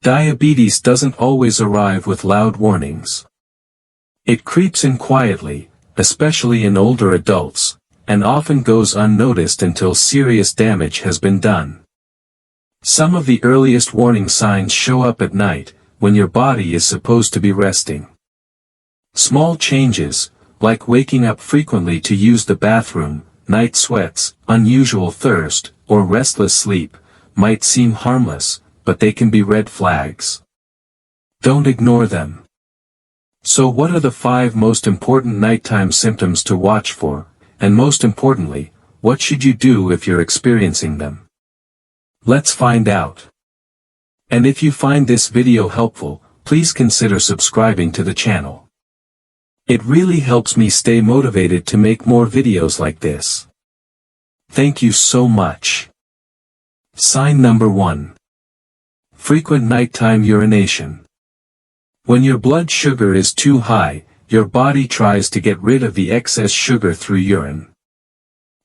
Diabetes doesn't always arrive with loud warnings. It creeps in quietly, especially in older adults, and often goes unnoticed until serious damage has been done. Some of the earliest warning signs show up at night, when your body is supposed to be resting. Small changes, like waking up frequently to use the bathroom, night sweats, unusual thirst, or restless sleep, might seem harmless, but they can be red flags. Don't ignore them. So what are the 5 most important nighttime symptoms to watch for, and most importantly, what should you do if you're experiencing them? Let's find out. And if you find this video helpful, please consider subscribing to the channel. It really helps me stay motivated to make more videos like this. Thank you so much. Sign number 1. Frequent nighttime urination. When your blood sugar is too high, your body tries to get rid of the excess sugar through urine.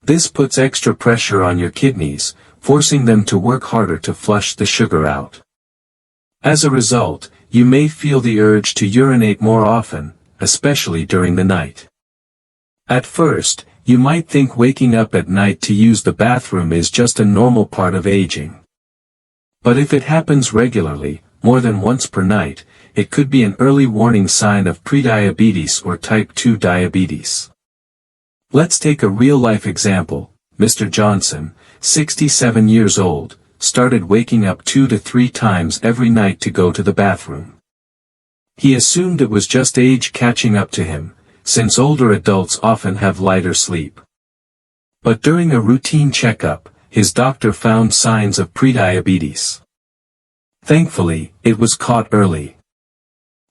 This puts extra pressure on your kidneys, forcing them to work harder to flush the sugar out. As a result, you may feel the urge to urinate more often, especially during the night. At first, you might think waking up at night to use the bathroom is just a normal part of aging. But if it happens regularly, more than once per night, it could be an early warning sign of prediabetes or type 2 diabetes. Let's take a real-life example. Mr. Johnson, 67 years old, started waking up 2 to 3 times every night to go to the bathroom. He assumed it was just age catching up to him, since older adults often have lighter sleep. But during a routine checkup, his doctor found signs of prediabetes. Thankfully, it was caught early.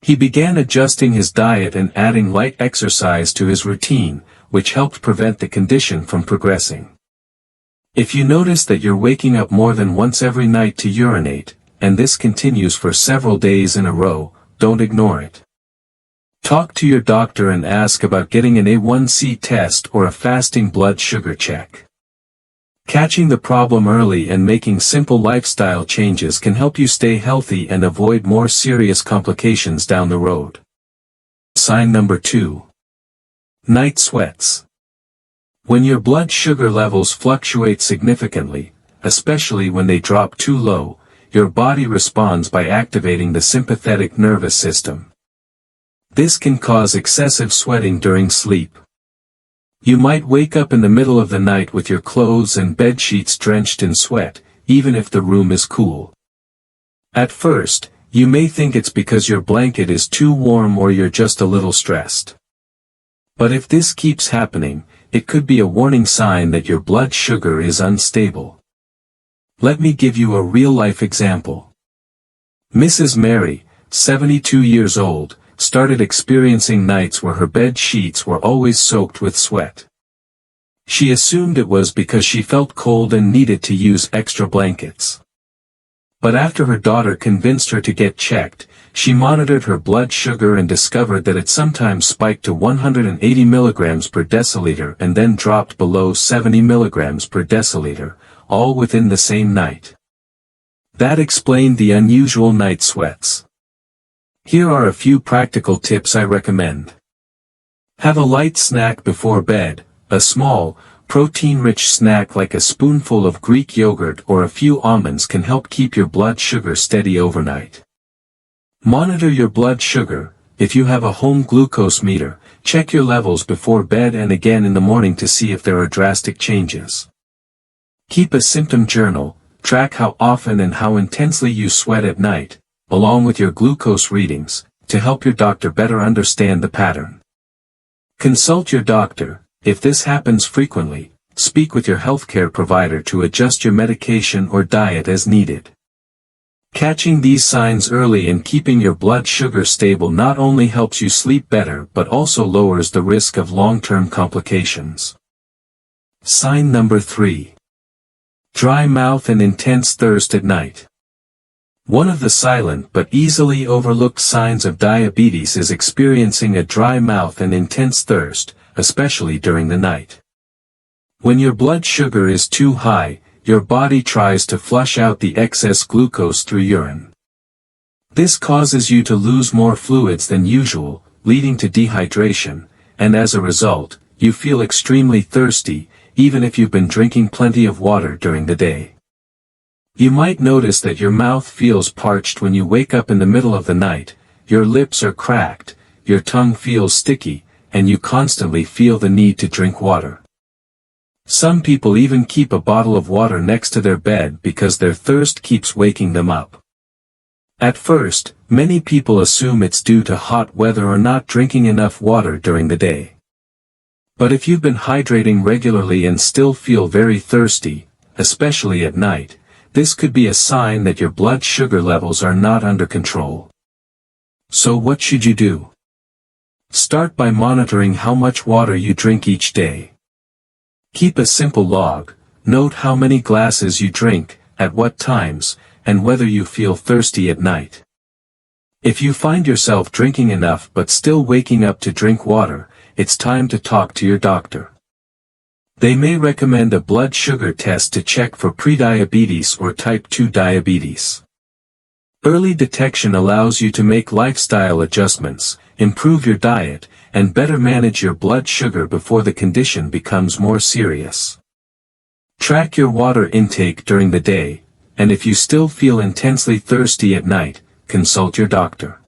He began adjusting his diet and adding light exercise to his routine, which helped prevent the condition from progressing. If you notice that you're waking up more than once every night to urinate, and this continues for several days in a row, don't ignore it. Talk to your doctor and ask about getting an A1C test or a fasting blood sugar check. Catching the problem early and making simple lifestyle changes can help you stay healthy and avoid more serious complications down the road. Sign number 2. Night sweats. When your blood sugar levels fluctuate significantly, especially when they drop too low, your body responds by activating the sympathetic nervous system. This can cause excessive sweating during sleep. You might wake up in the middle of the night with your clothes and bed sheets drenched in sweat, even if the room is cool. At first, you may think it's because your blanket is too warm or you're just a little stressed. But if this keeps happening, it could be a warning sign that your blood sugar is unstable. Let me give you a real-life example. Mrs. Mary, 72 years old, started experiencing nights where her bed sheets were always soaked with sweat. She assumed it was because she felt cold and needed to use extra blankets. But after her daughter convinced her to get checked, she monitored her blood sugar and discovered that it sometimes spiked to 180 milligrams per deciliter and then dropped below 70 milligrams per deciliter, all within the same night. That explained the unusual night sweats. Here are a few practical tips I recommend. Have a light snack before bed. A small, protein-rich snack like a spoonful of Greek yogurt or a few almonds can help keep your blood sugar steady overnight. Monitor your blood sugar. If you have a home glucose meter, check your levels before bed and again in the morning to see if there are drastic changes. Keep a symptom journal. Track how often and how intensely you sweat at night, along with your glucose readings, to help your doctor better understand the pattern. Consult your doctor. If this happens frequently, speak with your healthcare provider to adjust your medication or diet as needed. Catching these signs early and keeping your blood sugar stable not only helps you sleep better but also lowers the risk of long-term complications. Sign number 3. Dry mouth and intense thirst at night. One of the silent but easily overlooked signs of diabetes is experiencing a dry mouth and intense thirst, especially during the night. When your blood sugar is too high, your body tries to flush out the excess glucose through urine. This causes you to lose more fluids than usual, leading to dehydration, and as a result, you feel extremely thirsty, even if you've been drinking plenty of water during the day. You might notice that your mouth feels parched when you wake up in the middle of the night, your lips are cracked, your tongue feels sticky, and you constantly feel the need to drink water. Some people even keep a bottle of water next to their bed because their thirst keeps waking them up. At first, many people assume it's due to hot weather or not drinking enough water during the day. But if you've been hydrating regularly and still feel very thirsty, especially at night, this could be a sign that your blood sugar levels are not under control. So what should you do? Start by monitoring how much water you drink each day. Keep a simple log, note how many glasses you drink, at what times, and whether you feel thirsty at night. If you find yourself drinking enough but still waking up to drink water, it's time to talk to your doctor. They may recommend a blood sugar test to check for prediabetes or type 2 diabetes. Early detection allows you to make lifestyle adjustments, improve your diet, and better manage your blood sugar before the condition becomes more serious. Track your water intake during the day, and if you still feel intensely thirsty at night, consult your doctor.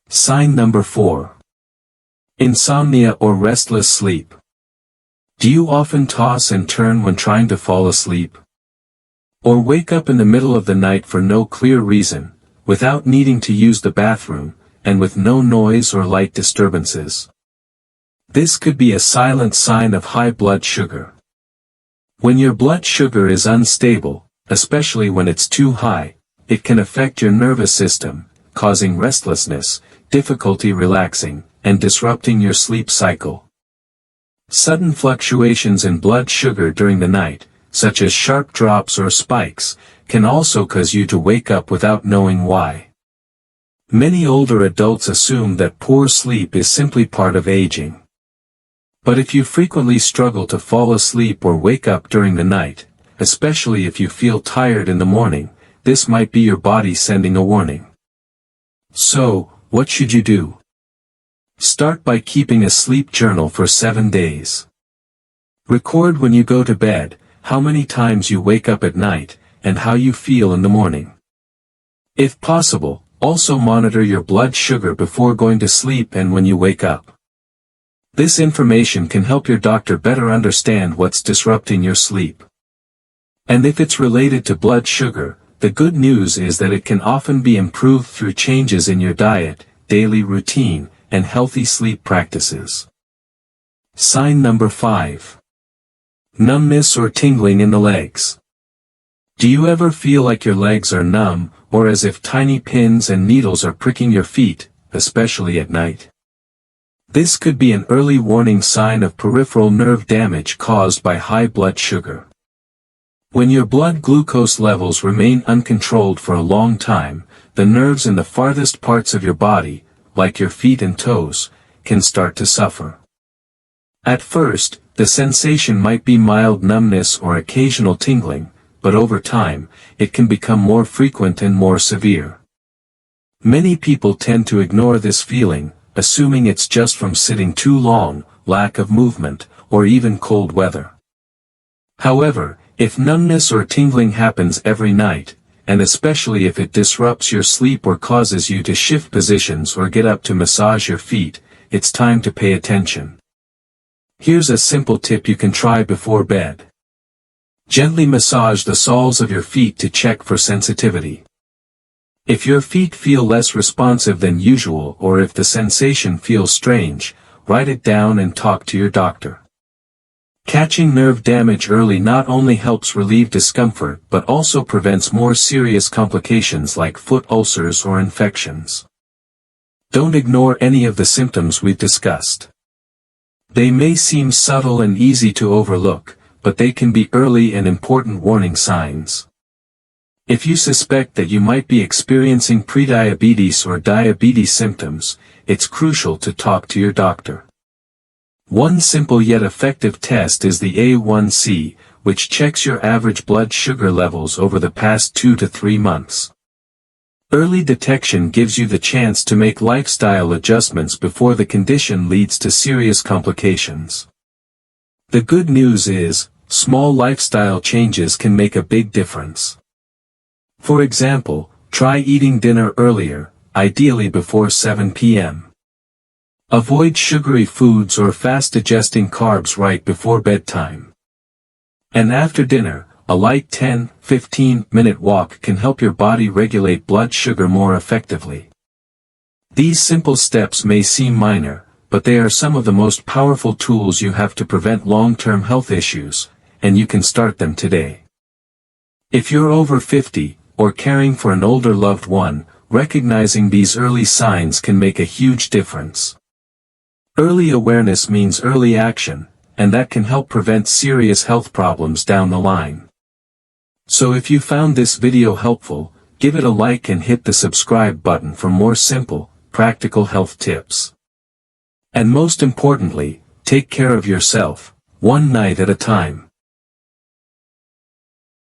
Sign number 4. Insomnia or restless sleep. Do you often toss and turn when trying to fall asleep? Or wake up in the middle of the night for no clear reason, without needing to use the bathroom, and with no noise or light disturbances? This could be a silent sign of high blood sugar. When your blood sugar is unstable, especially when it's too high, it can affect your nervous system, causing restlessness, difficulty relaxing, and disrupting your sleep cycle. Sudden fluctuations in blood sugar during the night, such as sharp drops or spikes, can also cause you to wake up without knowing why. Many older adults assume that poor sleep is simply part of aging. But if you frequently struggle to fall asleep or wake up during the night, especially if you feel tired in the morning, this might be your body sending a warning. So, what should you do? Start by keeping a sleep journal for 7 days. Record when you go to bed, how many times you wake up at night, and how you feel in the morning. If possible, also monitor your blood sugar before going to sleep and when you wake up. This information can help your doctor better understand what's disrupting your sleep. And if it's related to blood sugar, the good news is that it can often be improved through changes in your diet, daily routine, and healthy sleep practices. Sign number 5. Numbness or tingling in the legs. Do you ever feel like your legs are numb, or as if tiny pins and needles are pricking your feet, especially at night? This could be an early warning sign of peripheral nerve damage caused by high blood sugar. When your blood glucose levels remain uncontrolled for a long time, the nerves in the farthest parts of your body, like your feet and toes, can start to suffer. At first, the sensation might be mild numbness or occasional tingling, but over time, it can become more frequent and more severe. Many people tend to ignore this feeling, assuming it's just from sitting too long, lack of movement, or even cold weather. However, if numbness or tingling happens every night, and especially if it disrupts your sleep or causes you to shift positions or get up to massage your feet, it's time to pay attention. Here's a simple tip you can try before bed. Gently massage the soles of your feet to check for sensitivity. If your feet feel less responsive than usual or if the sensation feels strange, write it down and talk to your doctor. Catching nerve damage early not only helps relieve discomfort but also prevents more serious complications like foot ulcers or infections. Don't ignore any of the symptoms we've discussed. They may seem subtle and easy to overlook, but they can be early and important warning signs. If you suspect that you might be experiencing prediabetes or diabetes symptoms, it's crucial to talk to your doctor. One simple yet effective test is the A1C, which checks your average blood sugar levels over the past 2 to 3 months. Early detection gives you the chance to make lifestyle adjustments before the condition leads to serious complications. The good news is, small lifestyle changes can make a big difference. For example, try eating dinner earlier, ideally before 7 p.m. Avoid sugary foods or fast-digesting carbs right before bedtime. And after dinner, a light 10-15-minute walk can help your body regulate blood sugar more effectively. These simple steps may seem minor, but they are some of the most powerful tools you have to prevent long-term health issues, and you can start them today. If you're over 50, or caring for an older loved one, recognizing these early signs can make a huge difference. Early awareness means early action, and that can help prevent serious health problems down the line. So if you found this video helpful, give it a like and hit the subscribe button for more simple, practical health tips. And most importantly, take care of yourself, one night at a time.